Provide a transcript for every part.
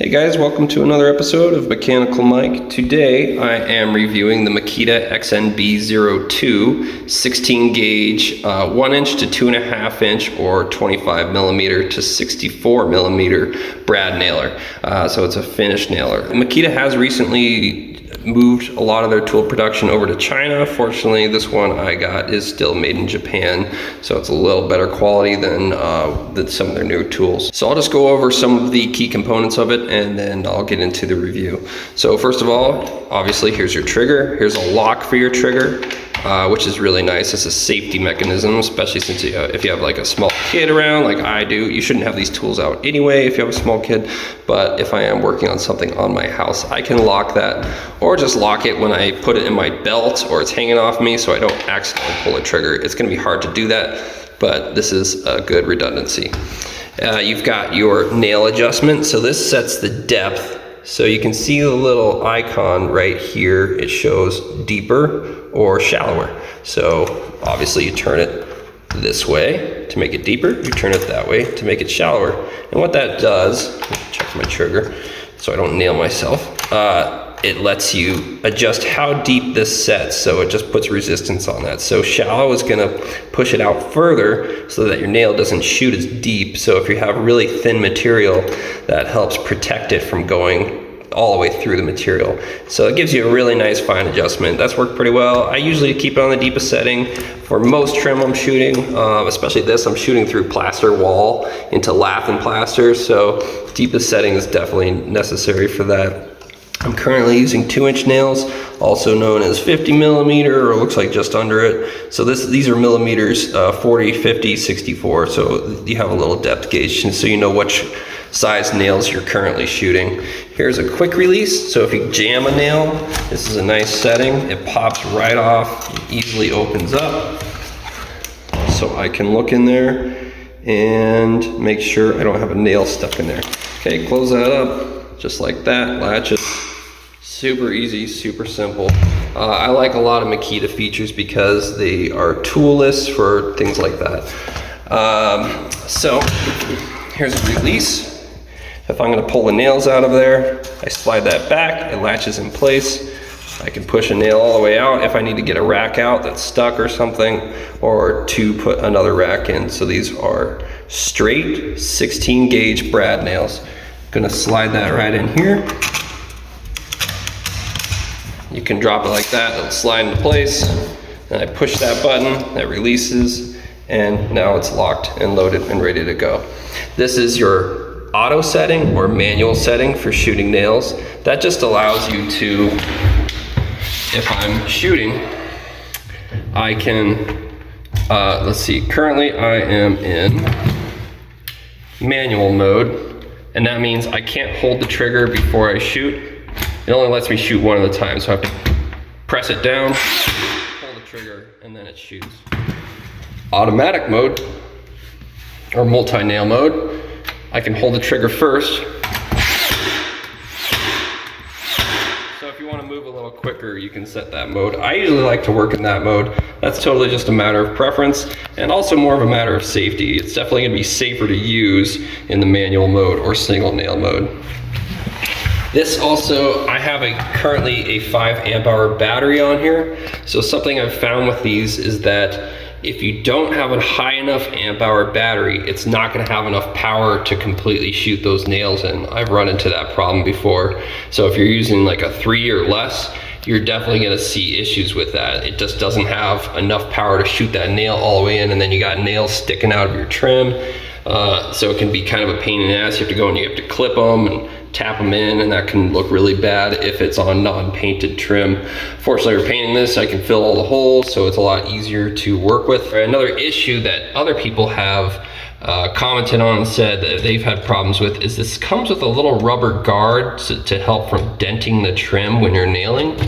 Hey guys, welcome to another episode of Mechanical Mike. Today I am reviewing the Makita XNB02 16 gauge 1 inch to 2.5 inch or 25 millimeter to 64 millimeter brad nailer. So it's a finished nailer. Makita has recently moved a lot of their tool production over to China. Fortunately, this one I got is still made in Japan, so it's a little better quality than some of their newer tools. So I'll just go over some of the key components of it and then I'll get into the review. So first of all, obviously here's your trigger. Here's a lock for your trigger, which is really nice. It's a safety mechanism, especially since if you have like a small kid around like I do. You shouldn't have these tools out anyway if you have a small kid, but if I am working on something on my house, I can lock that, or just lock it when I put it in my belt or it's hanging off me so I don't accidentally pull the trigger. It's gonna be hard to do that, but this is a good redundancy. You've got your nail adjustment. So this sets the depth. So you can see the little icon right here. It shows deeper or shallower. So obviously you turn it this way to make it deeper. You turn it that way to make it shallower. And what that does, check my trigger so I don't nail myself. It lets you adjust how deep this sets, so it just puts resistance on that. So shallow is gonna push it out further so that your nail doesn't shoot as deep. So if you have really thin material, that helps protect it from going all the way through the material. So it gives you a really nice fine adjustment. That's worked pretty well. I usually keep it on the deepest setting. For most trim I'm shooting, especially this, I'm shooting through plaster wall into lath and plaster, so deepest setting is definitely necessary for that. I'm currently using 2-inch nails, also known as 50 millimeter, or looks like just under it. So these are millimeters, 40, 50, 64. So you have a little depth gauge, and so you know which size nails you're currently shooting. Here's a quick release. So if you jam a nail, this is a nice setting. It pops right off, it easily opens up. So I can look in there and make sure I don't have a nail stuck in there. Okay, close that up, just like that, latches. Super easy, super simple. I like a lot of Makita features because they are toolless for things like that. So here's a release. If I'm gonna pull the nails out of there, I slide that back, it latches in place. I can push a nail all the way out if I need to get a rack out that's stuck or something, or to put another rack in. So these are straight 16 gauge brad nails. Gonna slide that right in here. You can drop it like that, it'll slide into place. And I push that button, that releases, and now it's locked and loaded and ready to go. This is your auto setting or manual setting for shooting nails. That just allows you to, if I'm shooting, I can, let's see, currently I am in manual mode, and that means I can't hold the trigger before I shoot. It only lets me shoot one at a time, so I have to press it down, pull the trigger, and then it shoots. Automatic mode, or multi-nail mode, I can hold the trigger first. So if you want to move a little quicker, you can set that mode. I usually like to work in that mode. That's totally just a matter of preference, and also more of a matter of safety. It's definitely going to be safer to use in the manual mode or single nail mode. This also, I have currently a 5 amp hour battery on here. So something I've found with these is that if you don't have a high enough amp hour battery, it's not gonna have enough power to completely shoot those nails in. I've run into that problem before. So if you're using like a 3 or less, you're definitely gonna see issues with that. It just doesn't have enough power to shoot that nail all the way in, and then you got nails sticking out of your trim. So it can be kind of a pain in the ass. You have to go and you have to clip them and tap them in, and that can look really bad if it's on non-painted trim. Fortunately, we're painting this, I can fill all the holes, so it's a lot easier to work with. Another issue that other people have commented on and said that they've had problems with is this comes with a little rubber guard to help from denting the trim when you're nailing.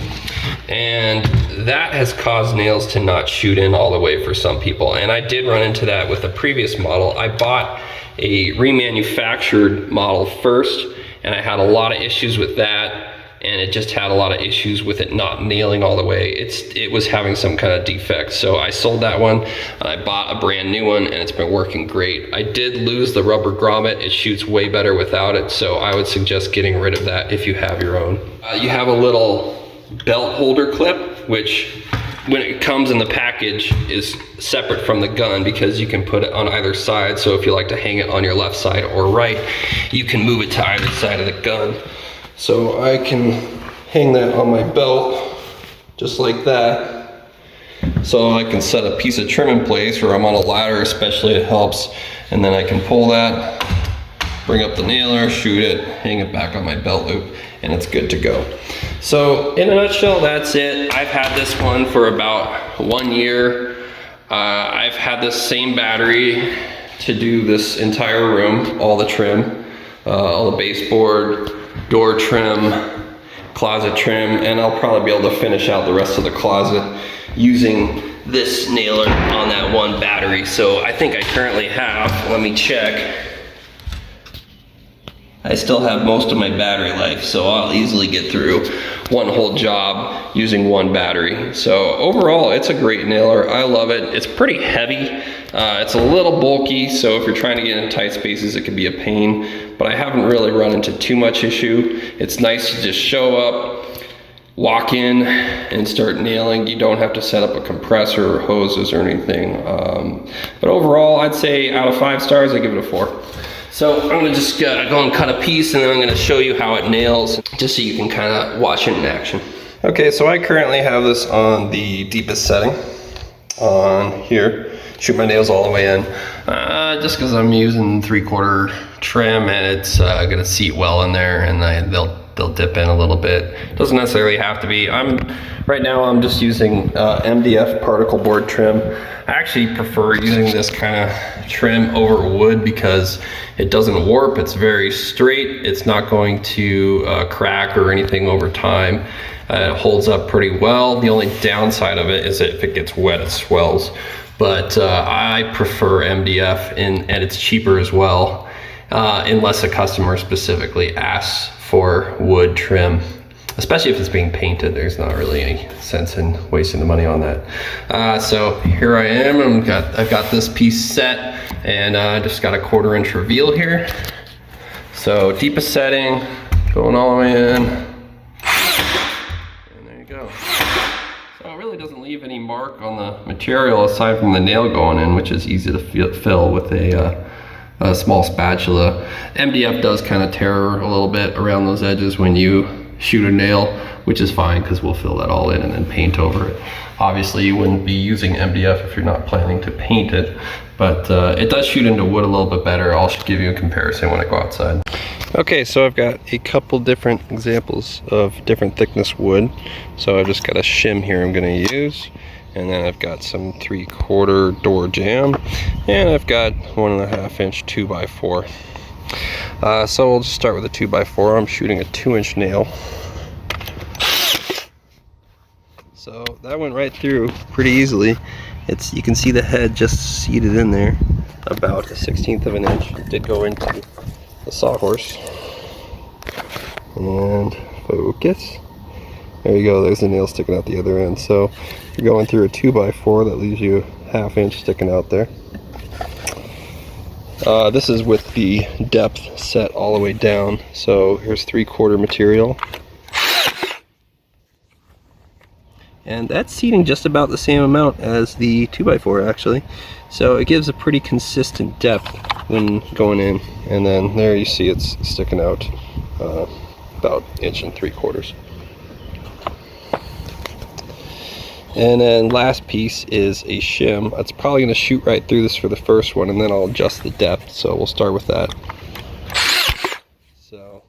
And that has caused nails to not shoot in all the way for some people. And I did run into that with the previous model. I bought a remanufactured model first, and I had a lot of issues with that. and it just had a lot of issues with it not nailing all the way. It was having some kind of defect. So I sold that one. I bought a brand new one, and it's been working great. I did lose the rubber grommet. It shoots way better without it, so I would suggest getting rid of that if you have your own. You have a little belt holder clip, which when it comes in the package is separate from the gun because you can put it on either side. So if you like to hang it on your left side or right, you can move it to either side of the gun. So I can hang that on my belt just like that. So I can set a piece of trim in place, or I'm on a ladder especially, it helps. And then I can pull that, bring up the nailer, shoot it, hang it back on my belt loop, and it's good to go. So in a nutshell, that's it. I've had this one for about 1 year. I've had this same battery to do this entire room, all the trim, all the baseboard, door trim, closet trim, and I'll probably be able to finish out the rest of the closet using this nailer on that one battery. So I think I currently have, let me check, I still have most of my battery life, so I'll easily get through one whole job using one battery. So overall, it's a great nailer. I love it. It's pretty heavy. It's a little bulky, so if you're trying to get in tight spaces, it can be a pain, but I haven't really run into too much issue. It's nice to just show up, walk in, and start nailing. You don't have to set up a compressor or hoses or anything. But overall, I'd say out of 5 stars, I give it a 4. So I'm gonna just go and cut a piece, and then I'm gonna show you how it nails, just so you can kind of watch it in action. Okay, so I currently have this on the deepest setting on here. Shoot my nails all the way in, just because I'm using 3/4 trim, and it's gonna seat well in there, and they'll dip in a little bit. Doesn't necessarily have to be. Right now I'm just using MDF particle board trim. I actually prefer using this kind of trim over wood because it doesn't warp. It's very straight. It's not going to crack or anything over time. It holds up pretty well. The only downside of it is that if it gets wet, it swells. But I prefer MDF, and it's cheaper as well, unless a customer specifically asks for wood trim. Especially if it's being painted, there's not really any sense in wasting the money on that. So here I am, I've got this piece set, and I just got a 1/4 inch reveal here. So deepest setting, going all the way in, and there you go. So it really doesn't leave any mark on the material aside from the nail going in, which is easy to fill with a small spatula. MDF does kind of tear a little bit around those edges when you shoot a nail, which is fine because we'll fill that all in and then paint over it. Obviously you wouldn't be using MDF if you're not planning to paint it, but it does shoot into wood a little bit better. I'll give you a comparison when I go outside. Okay, so I've got a couple different examples of different thickness wood. So I've just got a shim here I'm going to use, and then I've got some 3/4 door jamb, and I've got 1.5 inch 2x4. So we'll just start with a 2x4. I'm shooting a 2-inch nail. So that went right through pretty easily. You can see the head just seated in there, about 1/16 of an inch. It did go into the sawhorse. And focus. There you go, there's the nail sticking out the other end. So you're going through a 2x4, that leaves you 1/2 inch sticking out there. This is with the depth set all the way down. So here's 3/4 material. And that's seating just about the same amount as the 2x4 actually. So it gives a pretty consistent depth when going in. And then there you see it's sticking out about 1.75 inches. And then last piece is a shim. It's probably going to shoot right through this for the first one, and then I'll adjust the depth. So we'll start with that. So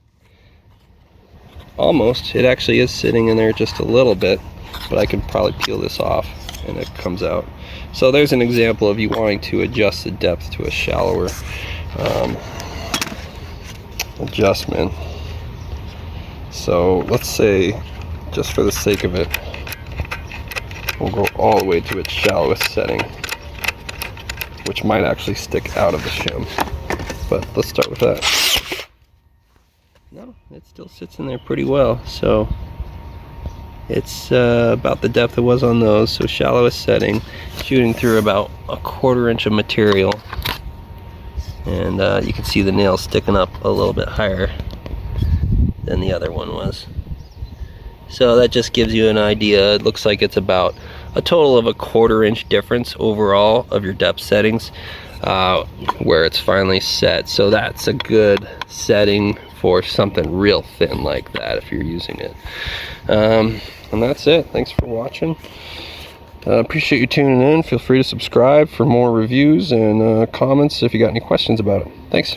almost, it actually is sitting in there just a little bit, but I could probably peel this off and it comes out. So there's an example of you wanting to adjust the depth to a shallower adjustment. So let's say, just for the sake of it, we'll go all the way to its shallowest setting, which might actually stick out of the shim. But let's start with that. No, it still sits in there pretty well. So it's about the depth it was on those, so shallowest setting, shooting through about 1/4 inch of material, and you can see the nail sticking up a little bit higher than the other one was. So that just gives you an idea. It looks like it's about a total of 1/4 inch difference overall of your depth settings where it's finally set. So that's a good setting for something real thin like that if you're using it. And that's it. Thanks for watching. Appreciate you tuning in. Feel free to subscribe for more reviews and comments if you got any questions about it. Thanks.